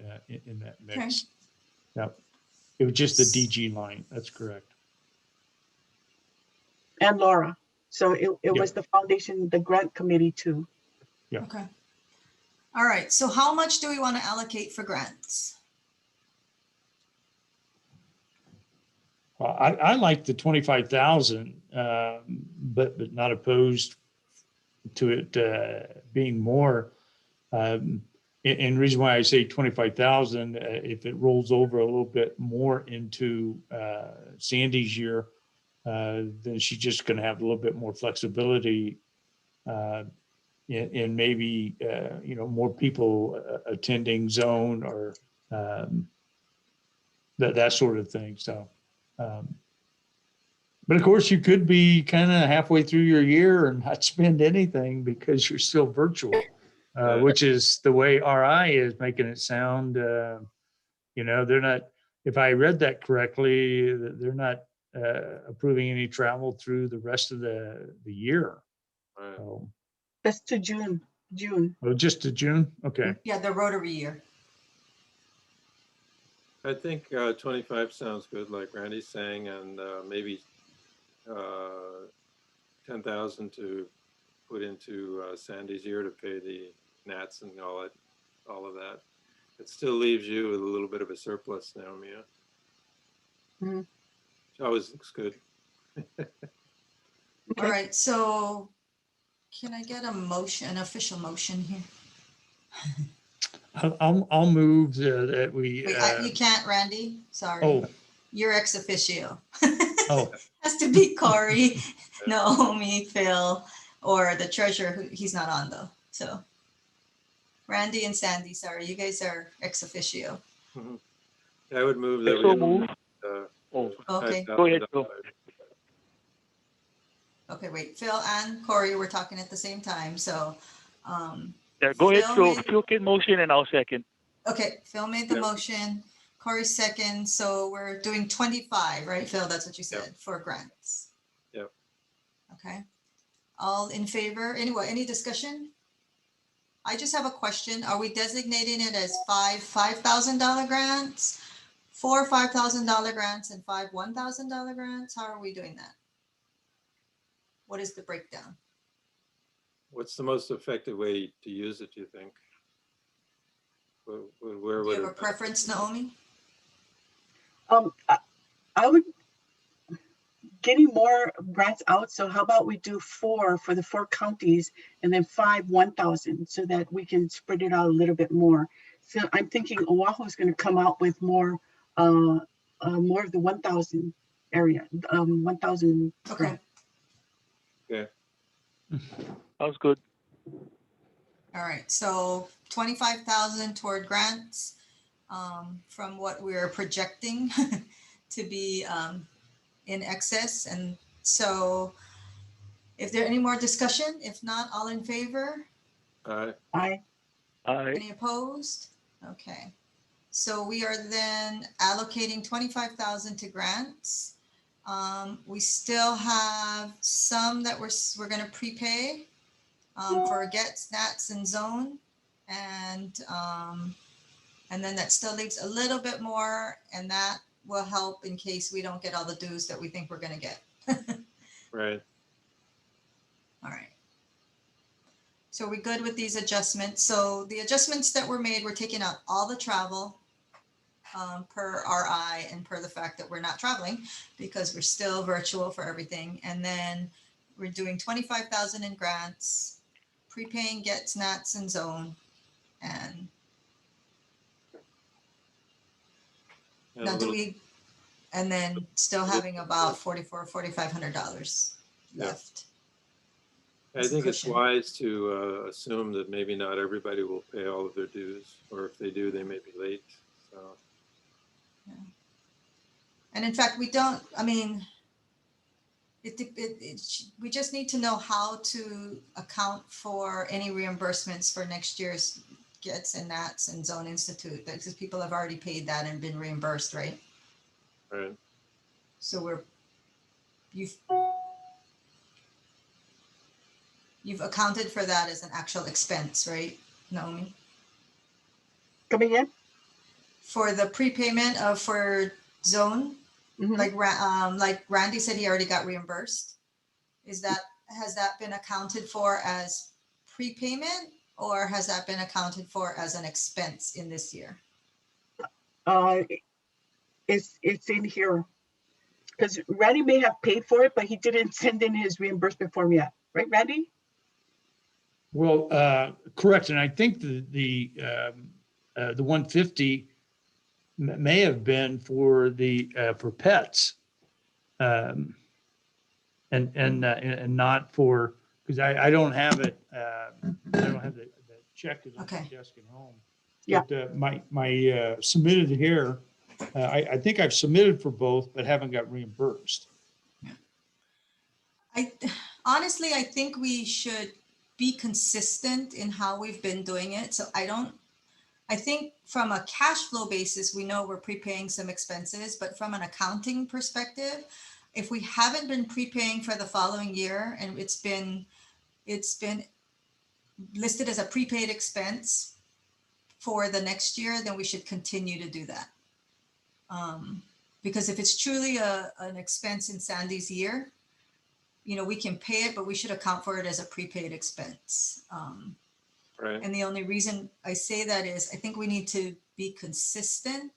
that mix. Yeah, it was just the DG line. That's correct. And Laura. So it was the foundation, the grant committee too. Yeah. Okay. All right. So how much do we want to allocate for grants? Well, I like the 25,000, but not opposed to it being more. And the reason why I say 25,000, if it rolls over a little bit more into Sandy's year, then she's just going to have a little bit more flexibility, and maybe more people attending zone or that sort of thing. So, but of course, you could be kind of halfway through your year and not spend anything because you're still virtual. Which is the way RI is making it sound. They're not, if I read that correctly, they're not approving any travel through the rest of the year. Right. So, That's to June. oh, just to June? Okay. Yeah, the Rotary year. I think 25 sounds good, like Randy's saying, and maybe 10,000 to put into Sandy's year to pay the Nats and all of that. It still leaves you with a little bit of a surplus now, Mia. Mhm. Which always looks good. All Okay. right, so can I get a motion, an official motion here? I'll move that we, Wait, you can't, Randy, sorry. oh, You're ex officio. oh, Has to be Corey, Naomi, Phil, or the treasurer, who he's not on though, so. Randy and Sandy, sorry, you guys are ex officio. I would move that So we. move. Oh, Okay, go ahead, Phil. okay, wait, Phil and Corey were talking at the same time, so. Yeah, go ahead, Phil Phil. made- Phil can motion and I'll second. Okay, Phil made the Yep. motion, Corey second, so we're doing 25, right, Phil? That's what you Yep. said, for grants. Yep. Okay, all in favor, anyway, any discussion? I just have a question, are we designating it as $5,000 grants, 4 $5,000 grants, and 5 $1,000 grants? How are we doing that? What is the breakdown? What's the most effective way to use it, do you think? Where Do would you have a it? preference, Naomi? I would getting more grants out. So how about we do 4 for the 4 counties and then 5 1,000 so that we can spread it out a little bit more. So I'm thinking Oahu is going to come out with more of the 1,000 area, 1,000 Okay, grant. Okay, Sounds good. all right, so 25,000 toward grants, from what we're projecting to be in excess. And so if there any more discussion, if not, all in favor? all I Aye. Any opposed? Okay, so we are then allocating 25,000 to grants. We still have some that we're gonna prepay for GETS, NATS, and Zone. And then that still leaves a little bit more, and that will help in case we don't get all the dues that we think we're gonna get. right. All right. So we're good with these adjustments. So the adjustments that were made, we're taking out all the travel per RI and per the fact that we're not traveling because we're still virtual for everything. And then we're doing 25,000 in grants, prepaying GETS, NATS, and Zone. And And a now do little- we, and then still having about $4,500 Yeah. left. I as a think it's cushion. wise to assume that maybe not everybody will pay all of their dues, or if they do, they may be late. So, And in fact, we don't, I mean, we just need to know how to account for any reimbursements for next year's GETS and NATS and Zone Institute, because people have already paid that and been reimbursed, right? right. So you've accounted for that as an actual expense, right, Naomi? coming in. For the prepayment for Zone, Mhm. like Randy said, he already got reimbursed. Has that been accounted for as prepayment, or has that been accounted for as an expense in this year? It's in here because Randy may have paid for it, but he didn't send in his reimbursement form yet, right, Randy? well, correct. And I think the 150 may have been for for pets. And not for, because I don't have it, I don't have the check is on my Okay. desk at home. Yeah. But my submitted here, I think I've submitted for both, but haven't got reimbursed. Honestly, I think we should be consistent in how we've been doing it. So I think from a cash flow basis, we know we're prepaying some expenses, but from an accounting perspective, if we haven't been prepaying for the following year and it's been listed as a prepaid expense for the next year, then we should continue to do that. Because if it's truly an expense in Sandy's year, we can pay it, but we should account for it as a prepaid expense. Right. And the only reason I say that is I think we need to be consistent,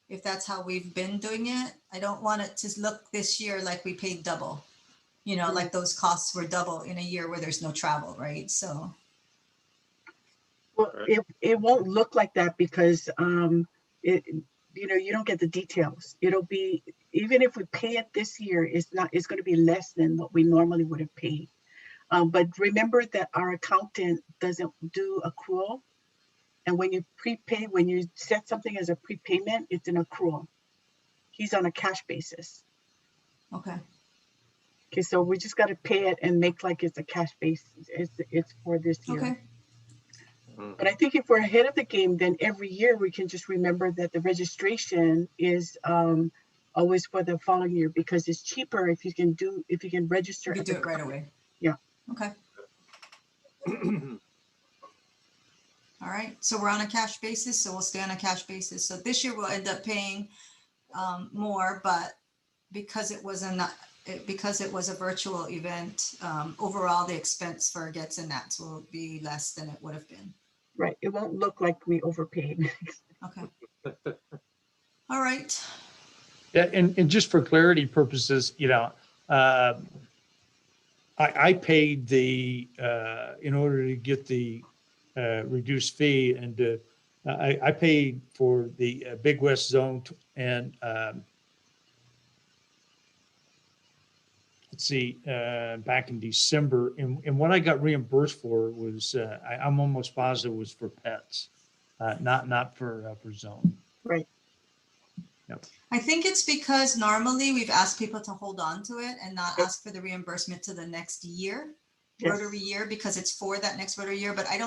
if that's how we've been doing it. I don't want it to look this year like we paid double, you know, like those costs were double in a year where there's no travel, right? So, Well, Right. it won't look like that because it, you don't get the details. It'll be, even if we pay it this year, it's going to be less than what we normally would have paid. But remember that our accountant doesn't do accrual. And when you prepay, when you set something as a prepayment, it's an accrual. He's on a cash basis. okay. Okay, so we just got to pay it and make like it's a cash base. It's for this year. Okay. But I think if we're ahead of the game, then every year we can just remember that the registration is always for the following year, because it's cheaper if you can register You can at do the it right away. Yeah. Okay. All right. So we're on a cash basis. So we'll stay on a cash basis. So this year we'll end up paying more, but because it was a virtual event, overall the expense for Gets and Nats will be less than it would have been. Right. It won't look like we overpaid. Okay. All right. Yeah, and just for clarity purposes, I paid in order to get the reduced fee, and I paid for the Big West Zone and let's see, back in December, and what I got reimbursed for was I'm almost positive was for pets, not for zone. Right. I think it's because normally we've asked people to hold on to it and not Yep. ask for the reimbursement to the next year, Yes. Rotary year, because it's for that next Rotary year. But I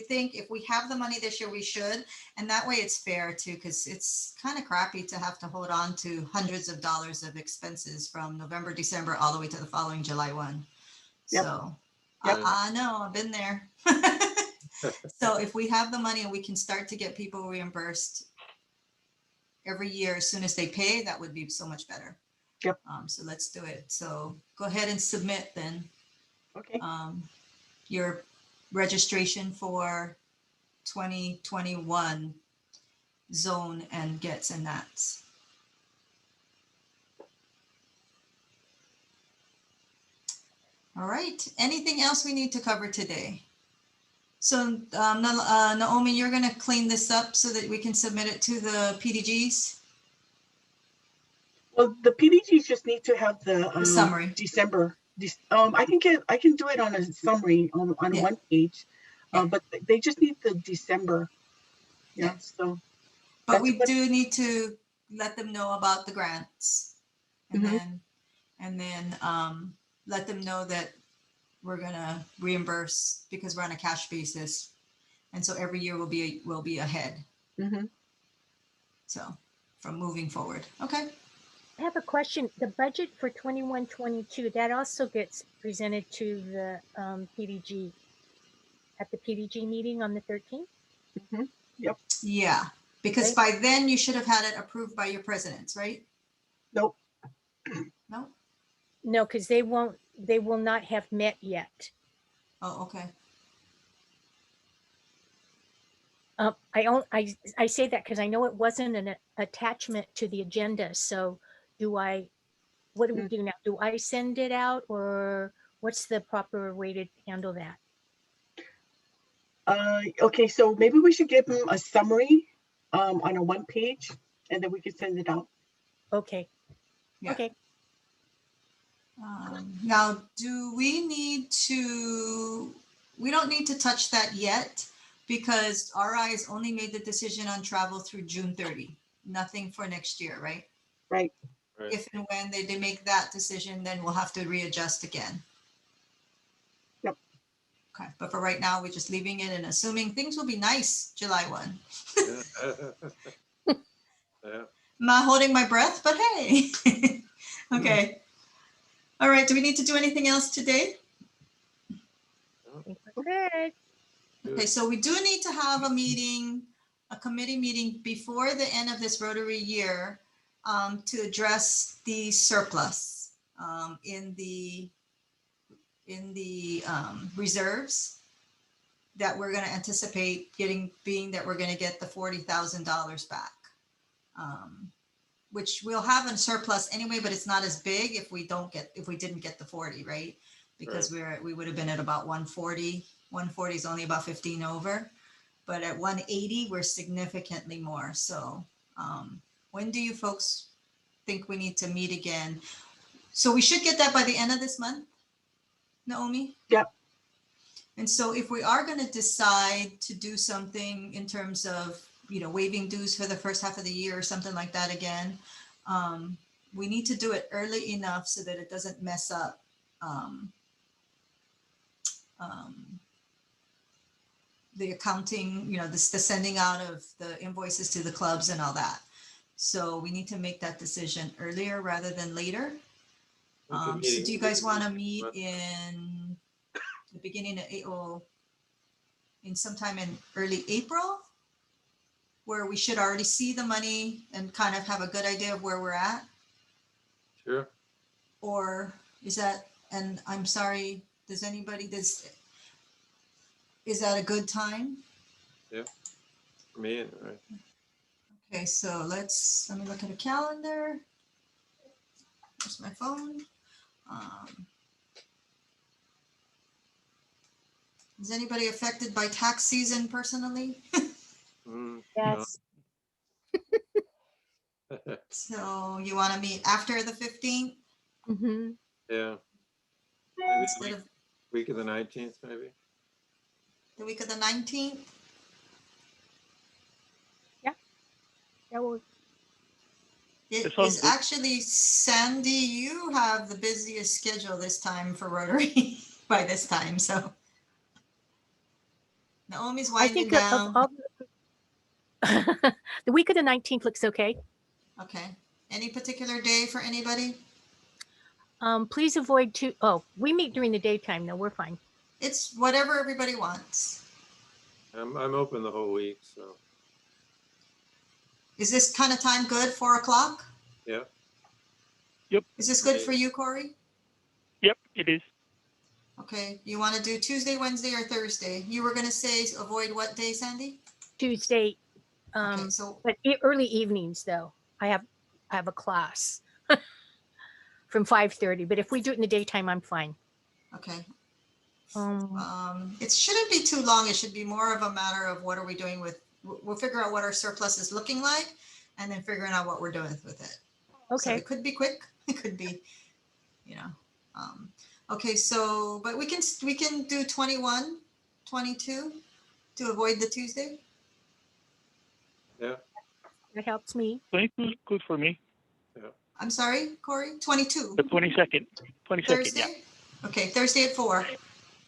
think if we have the money this year, we should. And that way it's fair too, because it's kind of crappy to have to hold on to hundreds of dollars of expenses from November, December, all the way to the following July 1. Yep. So Yep. I know, I've been there. So if we have the money and we can start to get people reimbursed every year as soon as they pay, that would be so much better. Yep. So let's do it. So go ahead and submit then Okay. your registration for 2021 zone and Gets and Nats. All right. Anything else we need to cover today? So Naomi, you're going to clean this up so that we can submit it to the PDGs? Well, the PDGs just need to have the summary. December. I can do it on a summary on Yeah. one page, Yeah. but they just need the December. Yeah. Yeah. So. But That's we what- do need to let them know about the grants, and Mhm. then let them know that we're gonna reimburse because we're on a cash basis, and so every year will be ahead. Mhm. So from moving forward, okay. I have a question. The budget for 21-22, that also gets presented to the PDG at the PDG meeting on the 13th? Mhm. Yep. Yeah, because Okay. by then you should have had it approved by your presidents, right? Nope. No? No, because they will not have met yet. Oh, okay. I say that because I know it wasn't an attachment to the agenda. So what do we do now? Do I send it out, or what's the proper way to handle that? Okay, so maybe we should give them a summary on a one page, and then we can send it out. Okay. Yeah. Okay. Now, we don't need to touch that yet because RI's only made the decision on travel through June 30. Nothing for next year, right? Right. Right. If and when they make that decision, then we'll have to readjust again. Yep. Okay, but for right now, we're just leaving it and assuming things will be nice July 1. Yeah. Yeah. I'm not holding my breath, but hey. Okay. All right, do we need to do anything else today? I think we're good. Okay, so we do need to have a committee meeting before the end of this Rotary year to address the surplus in the reserves. that we're gonna anticipate getting, being that we're gonna get the $40,000 back. Which we'll have in surplus anyway, but it's not as big if we didn't get the 40, right? Because we would have been at about 140. 140 is only about 15 over, but at 180, we're significantly more. So when do you folks think we need to meet again? So we should get that by the end of this month, Naomi? Yep. And so if we are going to decide to do something in terms of, waiving dues for the first half of the year or something like that again, we need to do it early enough so that it doesn't mess up the accounting, the sending out of the invoices to the clubs and all that. So we need to make that decision earlier rather than later. So do you guys want to meet in the beginning of April, in sometime in early April, where we should already see the money and kind of have a good idea of where we're at? Sure. Or is that, and I'm sorry, is that a good time? Yeah. For me, right. Okay, so let me look at a calendar. There's my phone. Is anybody affected by tax season personally? Yes. So you want to meet after the 15th Mm-hmm. Yeah. Maybe instead of week of the 19th, maybe. the week of the 19th? That will, It sounds is good. actually, Sandy, you have the busiest schedule this time for Rotary by this time, so. Naomi's I winding think of down. all the week of the 19th looks okay. Okay. Any particular day for anybody? Please avoid we meet during the daytime. No, we're fine. It's whatever everybody wants. I'm open the whole week, so Is this kind of time good, 4 o'clock? yeah. Is this good for you, Corey? Yep, it is. Okay, you want to do Tuesday, Wednesday, or Thursday? You were going to say avoid what day, Sandy? Tuesday, Okay, so, but early evenings though. I have a class from 5:30. But if we do it in the daytime, I'm fine. okay. Um, It shouldn't be too long. It should be more of a matter of what are we doing with, we'll figure out what our surplus is looking like and then figuring out what we're doing with it. So okay. it could be quick. It could be, okay, so, but we can do 21, 22 to avoid the Tuesday. Yeah. That helps me. 22 is good for me. I'm sorry, Corey, 22. The 22nd. 22nd, yeah. Thursday? Okay, Thursday at 4.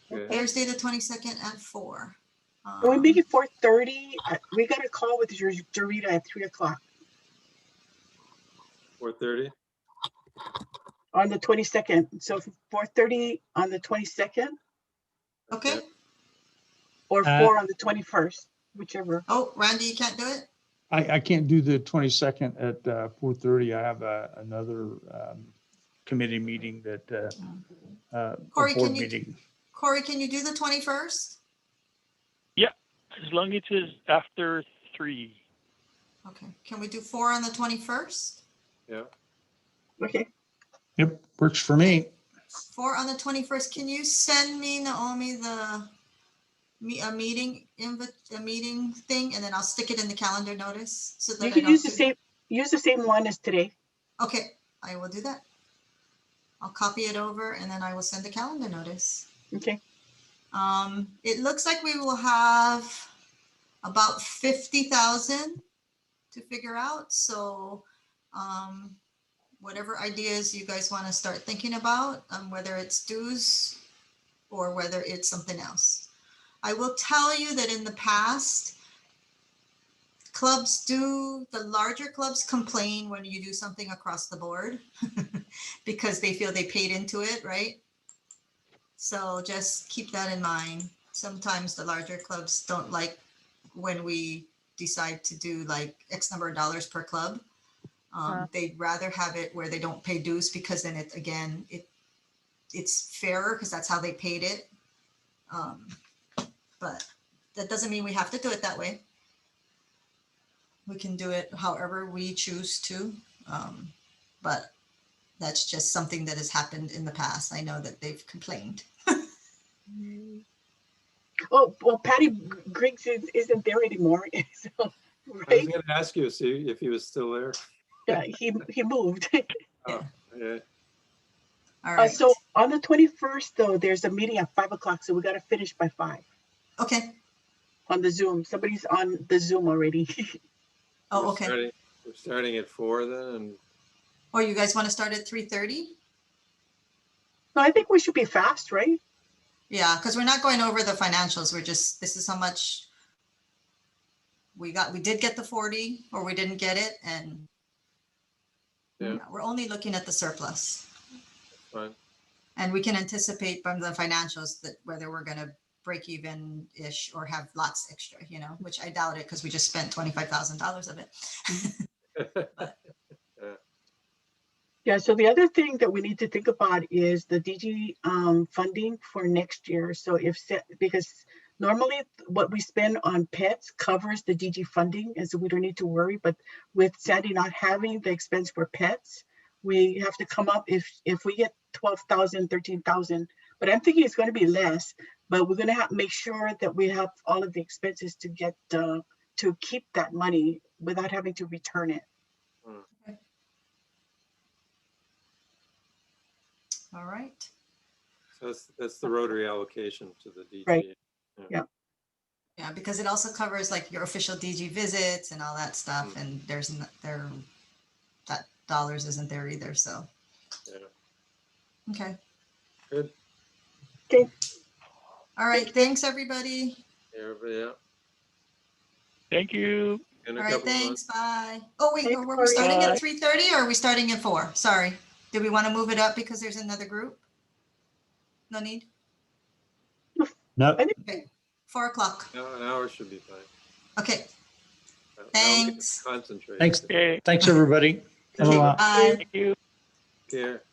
Good. Thursday the 22nd at 4. Can we make it 4:30? We got a call with Dorita at 3 o'clock 4:30. on the 22nd. So 4:30 on the 22nd Okay. or 4 on the 21st, whichever. Oh, Randy, you can't do it? I can't do the 22nd at 4:30. I have another committee meeting that, a Corey, board can you- meeting. Corey, can you do the 21st? Yeah, as long as it's after 3. Okay, can we do 4 on the 21st? Yeah. Okay. Yep, works for me. 4 on the 21st. Can you send me, Naomi, a meeting thing, and then I'll stick it in the calendar notice so that You I can don't use the same one as today. Okay, I will do that. I'll copy it over and then I will send a calendar notice. Okay. It looks like we will have about 50,000 to figure out. So, whatever ideas you guys want to start thinking about, whether it's dues or whether it's something else. I will tell you that in the past, the larger clubs complain when you do something across the board because they feel they paid into it, right? So just keep that in mind. Sometimes the larger clubs don't like when we decide to do like X number of dollars per club. They'd rather have it where they don't pay dues because then it's fairer because that's how they paid it. But that doesn't mean we have to do it that way. We can do it however we choose to. But that's just something that has happened in the past. I know that they've complained. Oh, well, Patty Griggs isn't there anymore, so, I was right? gonna ask you, see if he was still there. Yeah, he moved. Oh, yeah. All right. So on the 21st, though, there's a meeting at 5 o'clock, so we got to finish by 5 Okay. on the Zoom. Somebody's on the Zoom already. Oh, We're okay. We're starting at 4 then, and Or you guys want to start at 3:30? No, I think we should be fast, right? Yeah, because we're not going over the financials. We're just, this is how much we got. We did get the 40 or we didn't get it. And Yeah. we're only looking at the surplus. fine. And we can anticipate from the financials that whether we're going to break even-ish or have lots extra, you know, which I doubt it because we just spent $25,000 of it. Yeah, so the other thing that we need to think about is the DG funding for next year. So because normally what we spend on pets covers the DG funding, and so we don't need to worry. But with Sandy not having the expense for pets, we have to come up if we get 12,000, 13,000. But I'm thinking it's going to be less. But we're going to have make sure that we have all of the expenses to get to keep that money without having to return it. All right. So that's the Rotary allocation to the DG. Right. Yeah. Yeah, because it also covers like your official DG visits and all that stuff. Mm. And that dollars isn't there either. So, Yeah. okay. Good. Okay. All right. Thanks, everybody. Everybody out. Thank you. In a All right. couple of Thanks. Bye. Oh, wait, Thanks, were we starting Bye. at 3:30 or are we starting at 4? Sorry. Do we want to move it up because there's another group? No need? No, Okay. 4 o'clock. No, an hour should be fine. Okay. Now we can Thanks. concentrate. thanks. Okay. Thanks, everybody. Okay, Aloha. bye. Thank you. Care.